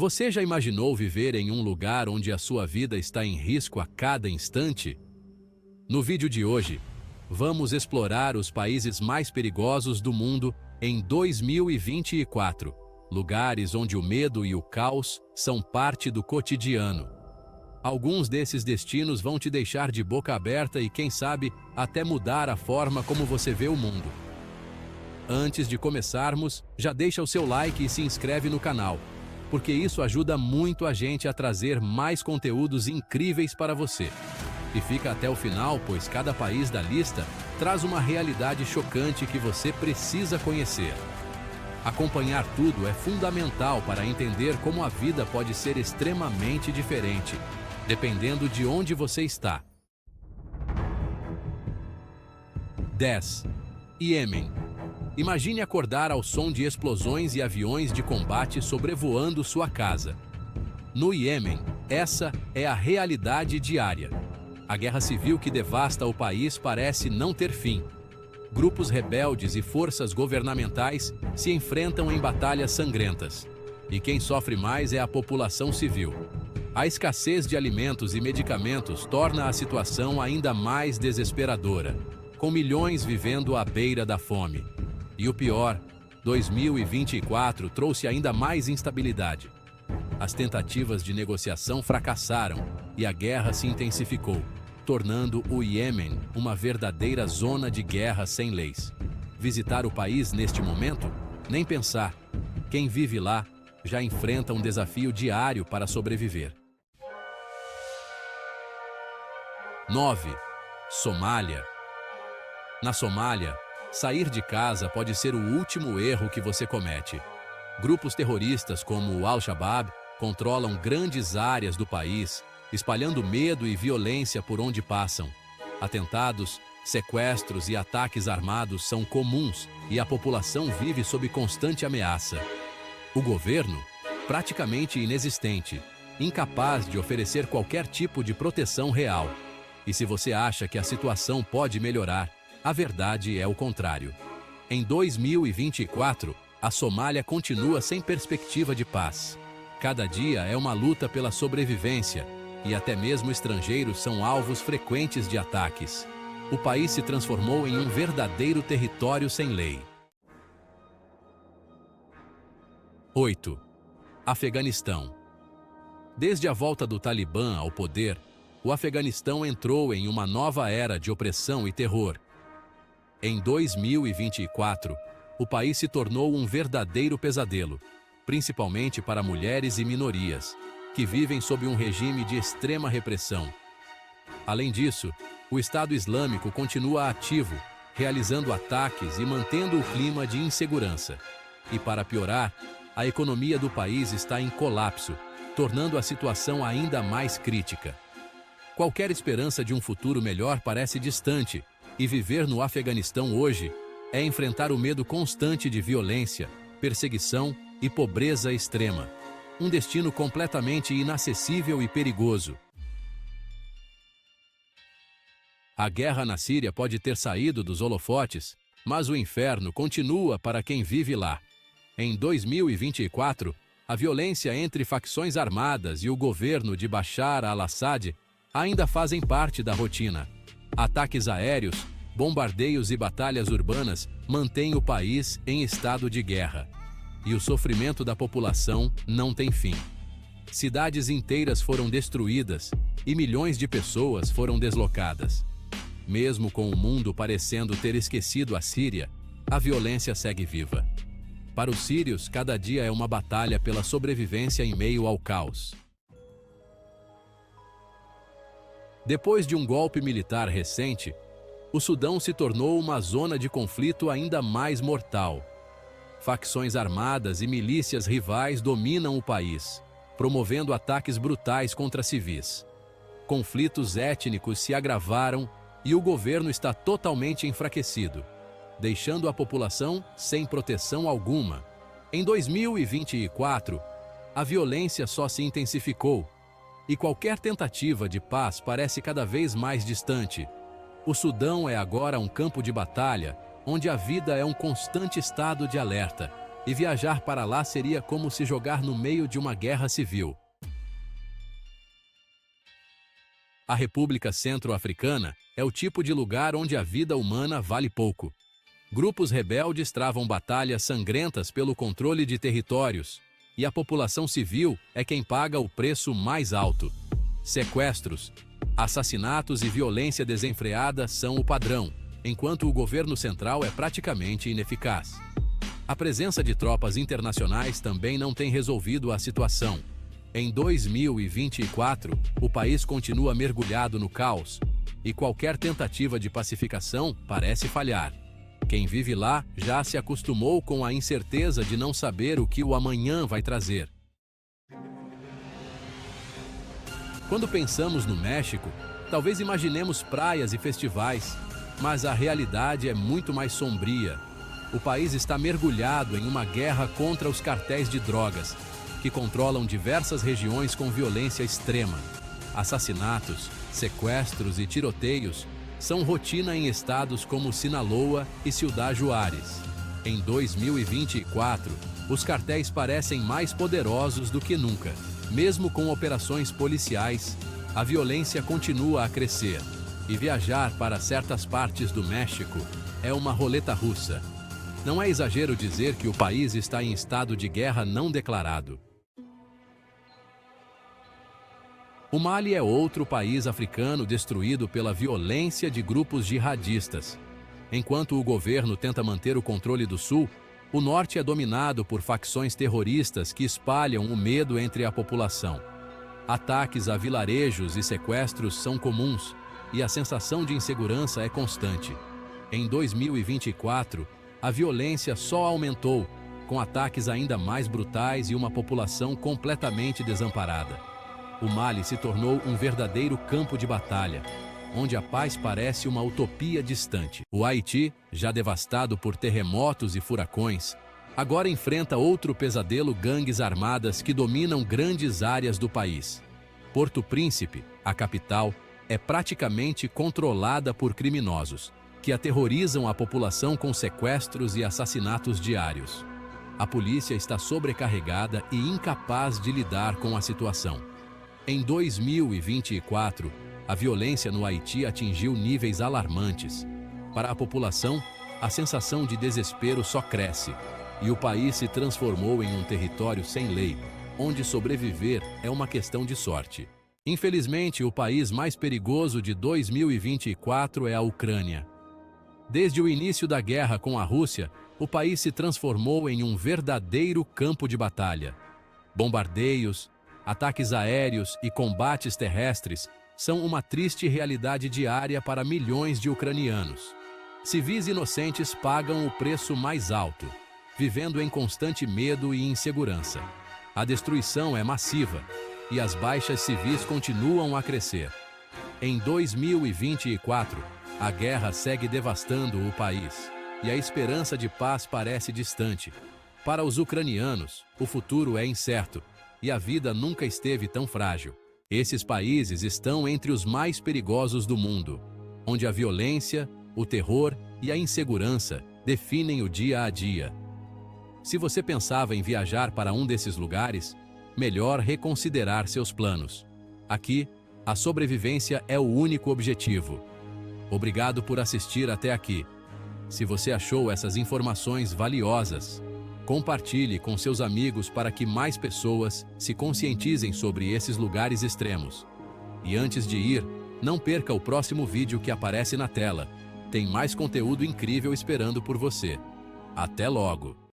Você já imaginou viver em um lugar onde a sua vida está em risco a cada instante? No vídeo de hoje, vamos explorar os países mais perigosos do mundo em 2024, lugares onde o medo e o caos são parte do cotidiano. Alguns desses destinos vão te deixar de boca aberta e, quem sabe, até mudar a forma como você vê o mundo. Antes de começarmos, já deixa o seu like e se inscreve no canal, porque isso ajuda muito a gente a trazer mais conteúdos incríveis para você. E fica até o final, pois cada país da lista traz uma realidade chocante que você precisa conhecer. Acompanhar tudo é fundamental para entender como a vida pode ser extremamente diferente, dependendo de onde você está. 10. Iêmen. Imagine acordar ao som de explosões e aviões de combate sobrevoando sua casa. No Iêmen, essa é a realidade diária. A guerra civil que devasta o país parece não ter fim. Grupos rebeldes e forças governamentais se enfrentam em batalhas sangrentas. E quem sofre mais é a população civil. A escassez de alimentos e medicamentos torna a situação ainda mais desesperadora, com milhões vivendo à beira da fome. E o pior, 2024 trouxe ainda mais instabilidade. As tentativas de negociação fracassaram e a guerra se intensificou, tornando o Iêmen uma verdadeira zona de guerra sem leis. Visitar o país neste momento? Nem pensar. Quem vive lá já enfrenta um desafio diário para sobreviver. 9. Somália. Na Somália, sair de casa pode ser o último erro que você comete. Grupos terroristas como o Al-Shabaab controlam grandes áreas do país, espalhando medo e violência por onde passam. Atentados, sequestros e ataques armados são comuns e a população vive sob constante ameaça. O governo, praticamente inexistente, incapaz de oferecer qualquer tipo de proteção real. E se você acha que a situação pode melhorar, a verdade é o contrário. Em 2024, a Somália continua sem perspectiva de paz. Cada dia é uma luta pela sobrevivência, e até mesmo estrangeiros são alvos frequentes de ataques. O país se transformou em um verdadeiro território sem lei. 8. Afeganistão. Desde a volta do Talibã ao poder, o Afeganistão entrou em uma nova era de opressão e terror. Em 2024, o país se tornou um verdadeiro pesadelo, principalmente para mulheres e minorias, que vivem sob um regime de extrema repressão. Além disso, o Estado Islâmico continua ativo, realizando ataques e mantendo o clima de insegurança. E para piorar, a economia do país está em colapso, tornando a situação ainda mais crítica. Qualquer esperança de um futuro melhor parece distante, e viver no Afeganistão hoje é enfrentar o medo constante de violência, perseguição e pobreza extrema. Um destino completamente inacessível e perigoso. A guerra na Síria pode ter saído dos holofotes, mas o inferno continua para quem vive lá. Em 2024, a violência entre facções armadas e o governo de Bashar al-Assad ainda fazem parte da rotina. Ataques aéreos, bombardeios e batalhas urbanas mantêm o país em estado de guerra. E o sofrimento da população não tem fim. Cidades inteiras foram destruídas e milhões de pessoas foram deslocadas. Mesmo com o mundo parecendo ter esquecido a Síria, a violência segue viva. Para os sírios, cada dia é uma batalha pela sobrevivência em meio ao caos. Depois de um golpe militar recente, o Sudão se tornou uma zona de conflito ainda mais mortal. Facções armadas e milícias rivais dominam o país, promovendo ataques brutais contra civis. Conflitos étnicos se agravaram e o governo está totalmente enfraquecido, deixando a população sem proteção alguma. Em 2024, a violência só se intensificou, e qualquer tentativa de paz parece cada vez mais distante. O Sudão é agora um campo de batalha, onde a vida é um constante estado de alerta, e viajar para lá seria como se jogar no meio de uma guerra civil. A República Centro-Africana é o tipo de lugar onde a vida humana vale pouco. Grupos rebeldes travam batalhas sangrentas pelo controle de territórios, e a população civil é quem paga o preço mais alto. Sequestros, assassinatos e violência desenfreada são o padrão, enquanto o governo central é praticamente ineficaz. A presença de tropas internacionais também não tem resolvido a situação. Em 2024, o país continua mergulhado no caos, e qualquer tentativa de pacificação parece falhar. Quem vive lá já se acostumou com a incerteza de não saber o que o amanhã vai trazer. Quando pensamos no México, talvez imaginemos praias e festivais, mas a realidade é muito mais sombria. O país está mergulhado em uma guerra contra os cartéis de drogas, que controlam diversas regiões com violência extrema. Assassinatos, sequestros e tiroteios são rotina em estados como Sinaloa e Ciudad Juárez. Em 2024, os cartéis parecem mais poderosos do que nunca. Mesmo com operações policiais, a violência continua a crescer, e viajar para certas partes do México é uma roleta russa. Não é exagero dizer que o país está em estado de guerra não declarado. O Mali é outro país africano destruído pela violência de grupos jihadistas. Enquanto o governo tenta manter o controle do sul, o norte é dominado por facções terroristas que espalham o medo entre a população. Ataques a vilarejos e sequestros são comuns, e a sensação de insegurança é constante. Em 2024, a violência só aumentou, com ataques ainda mais brutais e uma população completamente desamparada. O Mali se tornou um verdadeiro campo de batalha, onde a paz parece uma utopia distante. O Haiti, já devastado por terremotos e furacões, agora enfrenta outro pesadelo: gangues armadas que dominam grandes áreas do país. Porto Príncipe, a capital, é praticamente controlada por criminosos, que aterrorizam a população com sequestros e assassinatos diários. A polícia está sobrecarregada e incapaz de lidar com a situação. Em 2024, a violência no Haiti atingiu níveis alarmantes. Para a população, a sensação de desespero só cresce, e o país se transformou em um território sem lei, onde sobreviver é uma questão de sorte. Infelizmente, o país mais perigoso de 2024 é a Ucrânia. Desde o início da guerra com a Rússia, o país se transformou em um verdadeiro campo de batalha. Bombardeios, ataques aéreos e combates terrestres são uma triste realidade diária para milhões de ucranianos. Civis inocentes pagam o preço mais alto, vivendo em constante medo e insegurança. A destruição é massiva e as baixas civis continuam a crescer. Em 2024, a guerra segue devastando o país e a esperança de paz parece distante. Para os ucranianos, o futuro é incerto e a vida nunca esteve tão frágil. Esses países estão entre os mais perigosos do mundo, onde a violência, o terror e a insegurança definem o dia a dia. Se você pensava em viajar para um desses lugares, melhor reconsiderar seus planos. Aqui, a sobrevivência é o único objetivo. Obrigado por assistir até aqui. Se você achou essas informações valiosas, compartilhe com seus amigos para que mais pessoas se conscientizem sobre esses lugares extremos. E antes de ir, não perca o próximo vídeo que aparece na tela. Tem mais conteúdo incrível esperando por você. Até logo!